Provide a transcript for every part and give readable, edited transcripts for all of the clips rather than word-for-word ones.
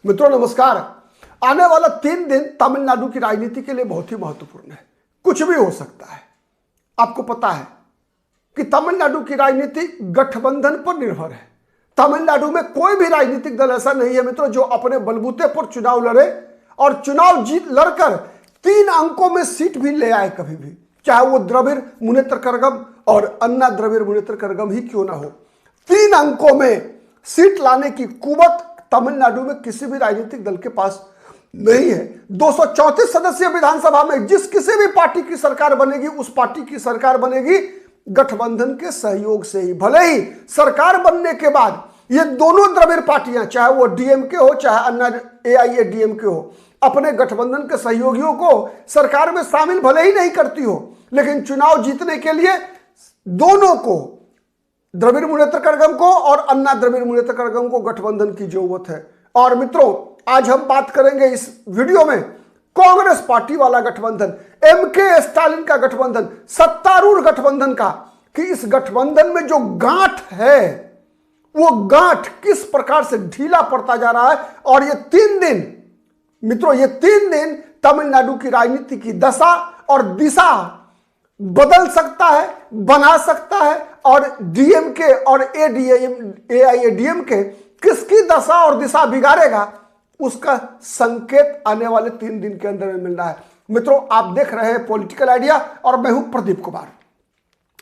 मित्रों नमस्कार। आने वाला 3 दिन तमिलनाडु की राजनीति के लिए बहुत ही महत्वपूर्ण है। कुछ भी हो सकता है। आपको पता है कि तमिलनाडु की राजनीति गठबंधन पर निर्भर है। तमिलनाडु में कोई भी राजनीतिक दल ऐसा नहीं है मित्रों जो अपने बलबूते पर चुनाव लड़े और चुनाव जीत लड़कर 3 अंकों में सीट भी ले आए कभी भी, चाहे वो द्रविड़ मुनेत्र कड़गम और अन्ना द्रविड़ मुनेत्र कड़गम ही क्यों ना हो। 3 अंकों में सीट लाने की कुवत तमिलनाडु में किसी भी राजनीतिक दल के पास नहीं है। 234 सदस्यीय विधानसभा में जिस किसी भी पार्टी की सरकार बनेगी, उस पार्टी की सरकार बनेगी गठबंधन के सहयोग से ही। भले ही सरकार बनने के बाद ये दोनों द्रविड़ पार्टियां, चाहे वो डीएमके हो चाहे अन्ना एआईएडीएमके हो, अपने गठबंधन के सहयोगियों को सरकार में शामिल भले ही नहीं करती हो, लेकिन चुनाव जीतने के लिए दोनों को, द्रविड़ मुनेत्र कड़गम को और अन्ना द्रविड़ मुनेत्र कड़गम को गठबंधन की जरूरत है। और मित्रों आज हम बात करेंगे इस वीडियो में कांग्रेस पार्टी वाला गठबंधन, एमके स्टालिन का गठबंधन, सत्तारूढ़ गठबंधन का, कि इस गठबंधन में जो गांठ है वो गांठ किस प्रकार से ढीला पड़ता जा रहा है। और ये 3 दिन मित्रों, ये 3 दिन तमिलनाडु की राजनीति की दशा और दिशा बदल सकता है, बना सकता है। और डीएमके और एआईएडीएमके किसकी दशा और दिशा बिगाड़ेगा, उसका संकेत आने वाले 3 दिन के अंदर में मिल रहा है। मित्रों आप देख रहे हैं पॉलिटिकल आइडिया और मैं हूं प्रदीप कुमार।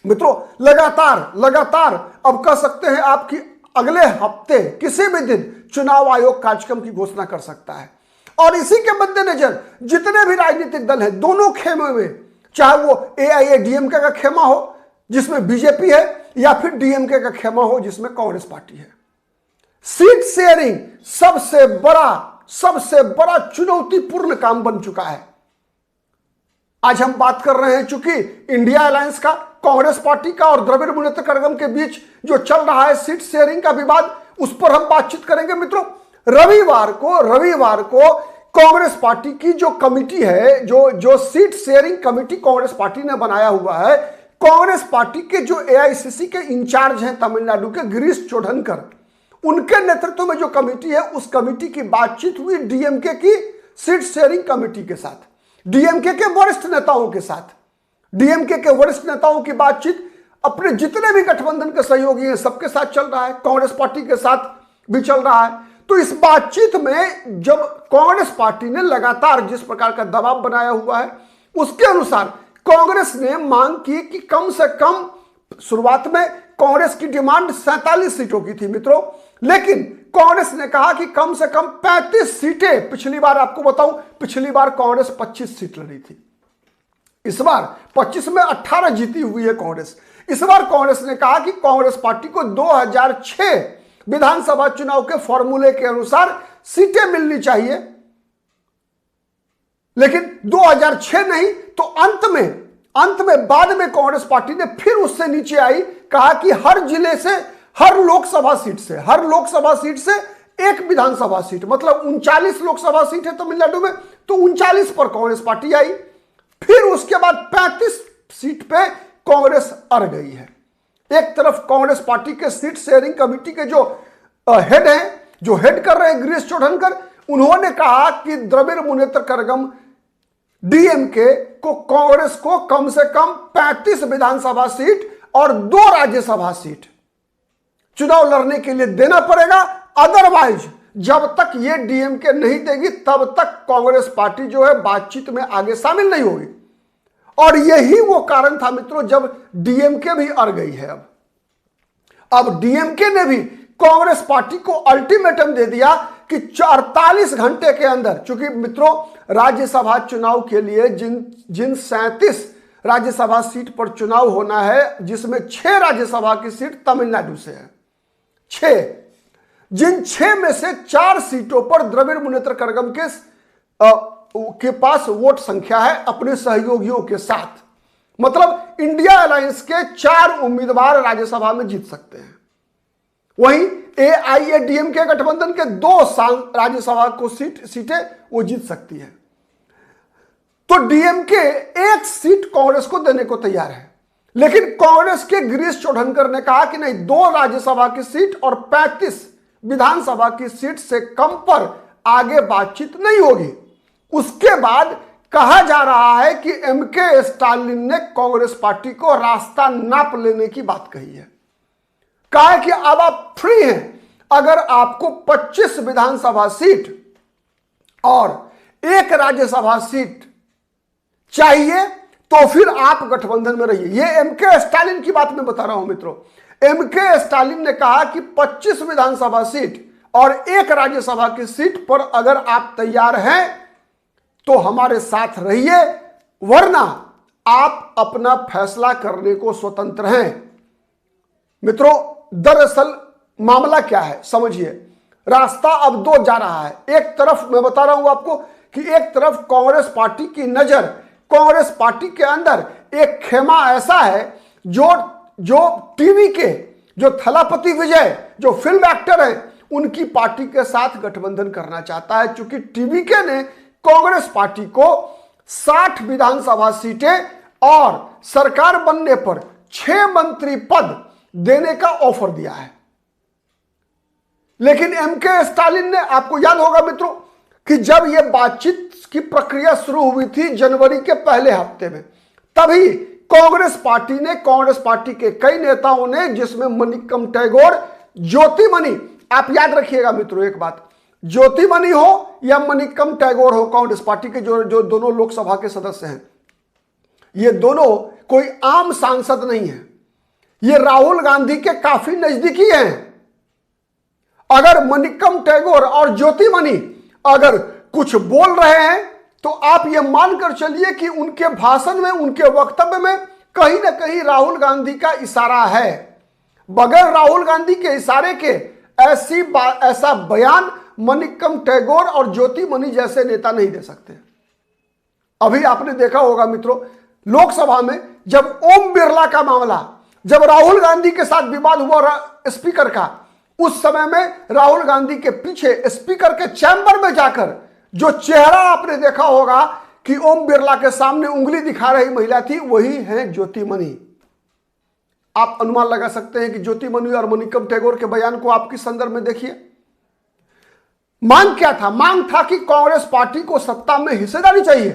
मित्रों लगातार अब कह सकते हैं आपकी अगले हफ्ते किसी भी दिन चुनाव आयोग कार्यक्रम की घोषणा कर सकता है। और इसी के मद्देनजर जितने भी राजनीतिक दल हैं दोनों खेमे में, चाहे वो एआईएडीएमके का खेमा हो जिसमें बीजेपी है या फिर डीएमके का खेमा हो जिसमें कांग्रेस पार्टी है, सीट शेयरिंग सबसे बड़ा चुनौतीपूर्ण काम बन चुका है। आज हम बात कर रहे हैं चूंकि इंडिया अलायंस का, कांग्रेस पार्टी का और द्रविड़ मुनेत्र कड़गम के बीच जो चल रहा है सीट शेयरिंग का विवाद, उस पर हम बातचीत करेंगे। मित्रों रविवार को कांग्रेस पार्टी की जो कमिटी है, जो seat sharing committee Congress party ने बनाया हुआ है, कांग्रेस पार्टी के जो एआईसीसी के इंचार्ज हैं तमिलनाडु के गिरीश चोडनकर, उनके नेतृत्व में जो कमिटी है, उस कमिटी की बातचीत हुई डीएमके की सीट शेयरिंग कमिटी के साथ, डीएमके के वरिष्ठ नेताओं के साथ। डीएमके के वरिष्ठ नेताओं की बातचीत अपने जितने भी गठबंधन के सहयोगी हैं सबके साथ चल रहा है, कांग्रेस पार्टी के साथ भी चल रहा है। तो इस बातचीत में जब कांग्रेस पार्टी ने लगातार जिस प्रकार का दबाव बनाया हुआ है, उसके अनुसार कांग्रेस ने मांग की कि कम से कम, शुरुआत में कांग्रेस की डिमांड 47 सीटों की थी मित्रों, लेकिन कांग्रेस ने कहा कि कम से कम 35 सीटें। पिछली बार आपको बताऊं, पिछली बार कांग्रेस 25 सीट लड़ी थी, इस बार 25 में 18 जीती हुई है कांग्रेस। इस बार कांग्रेस ने कहा कि कांग्रेस पार्टी को 2006 विधानसभा चुनाव के फॉर्मूले के अनुसार सीटें मिलनी चाहिए, लेकिन 2006 नहीं तो अंत में बाद में कांग्रेस पार्टी ने फिर उससे नीचे आई, कहा कि हर जिले से, हर लोकसभा सीट से एक विधानसभा सीट, मतलब 39 लोकसभा सीट है तमिलनाडु में, तो 39 पर कांग्रेस पार्टी आई। फिर उसके बाद 35 सीट पे कांग्रेस अड़ गई है। एक तरफ कांग्रेस पार्टी के सीट शेयरिंग कमिटी के जो हेड हैं, जो हेड कर रहे हैं गिरीश चोडनकर, उन्होंने कहा कि द्रविड़ मुनेत्र कड़गम डीएमके को, कांग्रेस को कम से कम 35 विधानसभा सीट और 2 राज्यसभा सीट चुनाव लड़ने के लिए देना पड़ेगा। अदरवाइज जब तक ये डीएमके नहीं देगी तब तक कांग्रेस पार्टी जो है बातचीत में आगे शामिल नहीं होगी। और यही वो कारण था मित्रों जब डीएमके भी अड़ गई है। अब डीएमके ने भी कांग्रेस पार्टी को अल्टीमेटम दे दिया कि 48 घंटे के अंदर, चूंकि मित्रों राज्यसभा चुनाव के लिए जिन 37 राज्यसभा सीट पर चुनाव होना है, जिसमें 6 राज्यसभा की सीट तमिलनाडु से है, 6, जिन 6 में से 4 सीटों पर द्रविड़ मुनेत्र कड़गम के पास वोट संख्या है अपने सहयोगियों के साथ, मतलब इंडिया अलायंस के 4 उम्मीदवार राज्यसभा में जीत सकते हैं। वहीं एआईएडीएमके गठबंधन के 2 राज्यसभा को सीटें वो जीत सकती है। तो डीएमके 1 सीट कांग्रेस को देने को तैयार है, लेकिन कांग्रेस के गिरीश चोडनकर ने कहा कि नहीं, 2 राज्यसभा की सीट और 35 विधानसभा की सीट से कम पर आगे बातचीत नहीं होगी। उसके बाद कहा जा रहा है कि एमके स्टालिन ने कांग्रेस पार्टी को रास्ता नाप लेने की बात कही है। कहा है कि अब आप फ्री हैं, अगर आपको 25 विधानसभा सीट और 1 राज्यसभा सीट चाहिए तो फिर आप गठबंधन में रहिए। यह एमके स्टालिन की बात मैं बता रहा हूं मित्रों। एमके स्टालिन ने कहा कि 25 विधानसभा सीट और 1 राज्यसभा की सीट पर अगर आप तैयार हैं तो हमारे साथ रहिए, वरना आप अपना फैसला करने को स्वतंत्र हैं। मित्रों, दरअसल मामला क्या है समझिए। रास्ता अब 2 जा रहा है। एक तरफ मैं बता रहा हूं आपको कि एक तरफ कांग्रेस पार्टी की नजर, कांग्रेस पार्टी के अंदर एक खेमा ऐसा है जो टीवी के जो थलापति विजय, जो फिल्म एक्टर हैं, उनकी पार्टी के साथ गठबंधन करना चाहता है। चूंकि टीवीके ने कांग्रेस पार्टी को 60 विधानसभा सीटें और सरकार बनने पर 6 मंत्री पद देने का ऑफर दिया है। लेकिन एमके स्टालिन ने, आपको याद होगा मित्रों कि जब यह बातचीत की प्रक्रिया शुरू हुई थी जनवरी के पहले हफ्ते में, तभी कांग्रेस पार्टी के कई नेताओं ने, जिसमें मनिक्कम टैगोर, ज्योतिमणि, आप याद रखिएगा मित्रों एक बात, ज्योतिमणि हो या मनिक्कम टैगोर हो, कांग्रेस पार्टी के जो दोनों लोकसभा के सदस्य हैं, ये दोनों कोई आम सांसद नहीं है। ये राहुल गांधी के काफी नजदीकी हैं। अगर मनिक्कम टैगोर और ज्योतिमणि अगर कुछ बोल रहे हैं तो आप ये मानकर चलिए कि उनके भाषण में, उनके वक्तव्य में कहीं ना कहीं राहुल गांधी का इशारा है। बगैर राहुल गांधी के इशारे के ऐसा बयान मनिक्कम टैगोर और ज्योतिमणि जैसे नेता नहीं दे सकते। अभी आपने देखा होगा मित्रों, लोकसभा में जब ओम बिरला का मामला, जब राहुल गांधी के साथ विवाद हुआ स्पीकर का, उस समय में राहुल गांधी के पीछे स्पीकर के चैम्बर में जाकर जो चेहरा आपने देखा होगा कि ओम बिरला के सामने उंगली दिखा रही महिला थी, वही है ज्योतिमणि। आप अनुमान लगा सकते हैं कि ज्योतिमणि और मनिक्कम टैगोर के बयान को आपकी संदर्भ में देखिए। मांग क्या था? मांग था कि कांग्रेस पार्टी को सत्ता में हिस्सेदारी चाहिए,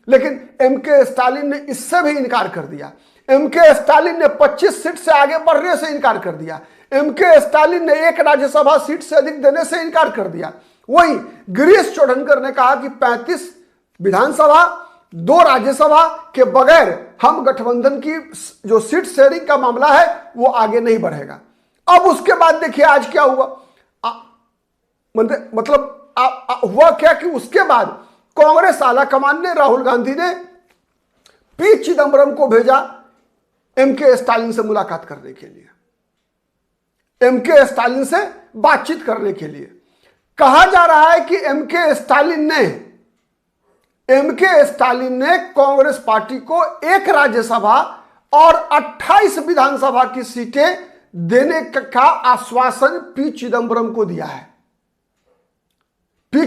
लेकिन एमके स्टालिन ने इससे भी इनकार कर दिया। एमके स्टालिन ने 25 सीट से आगे बढ़ने से इनकार कर दिया। एमके स्टालिन ने 1 राज्यसभा सीट से अधिक देने से इनकार कर दिया। वहीं गिरीश चोडनकर ने कहा कि 35 विधानसभा 2 राज्यसभा के बगैर हम गठबंधन की जो सीट शेयरिंग का मामला है वो आगे नहीं बढ़ेगा। अब उसके बाद देखिए आज क्या हुआ। मतलब हुआ क्या कि उसके बाद कांग्रेस आला कमान ने, राहुल गांधी ने पी चिदंबरम को भेजा एमके स्टालिन से मुलाकात करने के लिए, एमके स्टालिन से बातचीत करने के लिए। कहा जा रहा है कि एमके स्टालिन ने कांग्रेस पार्टी को 1 राज्यसभा और 28 विधानसभा की सीटें देने का आश्वासन पी चिदंबरम को दिया है। पी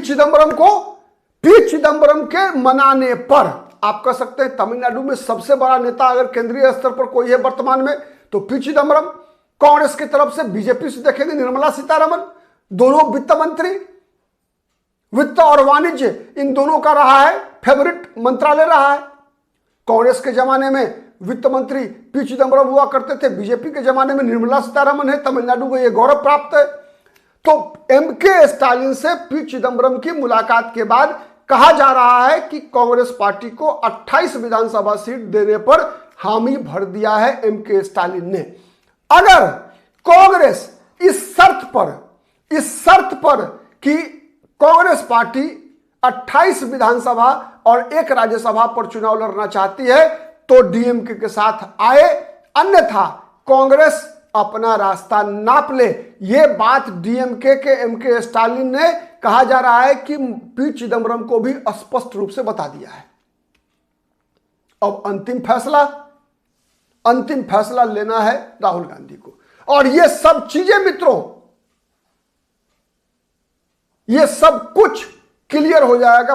चिदंबरम के मनाने पर, आप कह सकते हैं तमिलनाडु में सबसे बड़ा नेता अगर केंद्रीय स्तर पर कोई है वर्तमान में तो पी चिदंबरम। कांग्रेस की तरफ से बीजेपी से देखेंगे निर्मला सीतारमण, दोनों वित्त मंत्री, वित्त और वाणिज्य इन दोनों का रहा है फेवरेट मंत्रालय रहा है। कांग्रेस के जमाने में वित्त मंत्री पी चिदंबरम हुआ करते थे, बीजेपी के जमाने में निर्मला सीतारमण है। तमिलनाडु को यह गौरव प्राप्त है। तो एमके स्टालिन से पी चिदंबरम की मुलाकात के बाद कहा जा रहा है कि कांग्रेस पार्टी को 28 विधानसभा सीट देने पर हामी भर दिया है एमके स्टालिन ने। अगर कांग्रेस इस शर्त पर कि कांग्रेस पार्टी 28 विधानसभा और 1 राज्यसभा पर चुनाव लड़ना चाहती है तो डीएमके के साथ आए, अन्यथा कांग्रेस अपना रास्ता नाप ले। यह बात डीएमके के एमके स्टालिन ने, कहा जा रहा है कि पी चिदंबरम को भी स्पष्ट रूप से बता दिया है। अब अंतिम फैसला लेना है राहुल गांधी को। और ये सब चीजें मित्रों, ये सब कुछ क्लियर हो जाएगा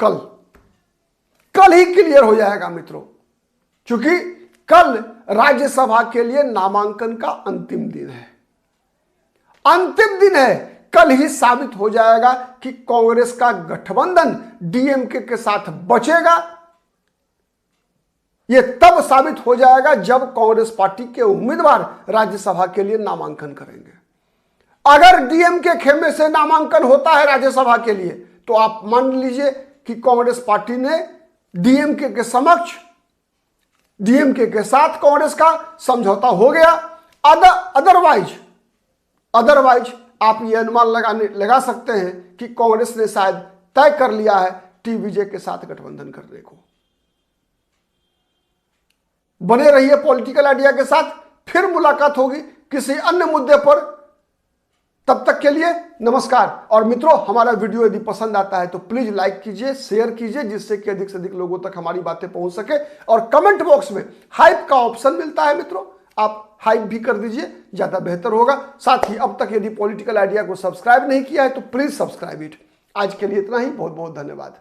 कल ही क्लियर हो जाएगा मित्रों, क्योंकि कल राज्यसभा के लिए नामांकन का अंतिम दिन है। कल ही साबित हो जाएगा कि कांग्रेस का गठबंधन डीएमके के साथ बचेगा। यह तब साबित हो जाएगा जब कांग्रेस पार्टी के उम्मीदवार राज्यसभा के लिए नामांकन करेंगे। अगर डीएमके खेमे से नामांकन होता है राज्यसभा के लिए तो आप मान लीजिए कि कांग्रेस पार्टी ने डीएमके के समक्ष, डीएमके के साथ कांग्रेस का समझौता हो गया। अदरवाइज आप ये अनुमान लगा सकते हैं कि कांग्रेस ने शायद तय कर लिया है टीवीजे के साथ गठबंधन करने को। बने रहिए पॉलिटिकल आइडिया के साथ, फिर मुलाकात होगी किसी अन्य मुद्दे पर। तब तक के लिए नमस्कार। और मित्रों, हमारा वीडियो यदि पसंद आता है तो प्लीज लाइक कीजिए, शेयर कीजिए, जिससे कि अधिक से अधिक लोगों तक हमारी बातें पहुंच सके। और कमेंट बॉक्स में हाइप का ऑप्शन मिलता है मित्रों, आप हाइप भी कर दीजिए, ज्यादा बेहतर होगा। साथ ही अब तक यदि पॉलिटिकल आइडिया को सब्सक्राइब नहीं किया है तो प्लीज सब्सक्राइब इट। आज के लिए इतना ही, बहुत बहुत धन्यवाद।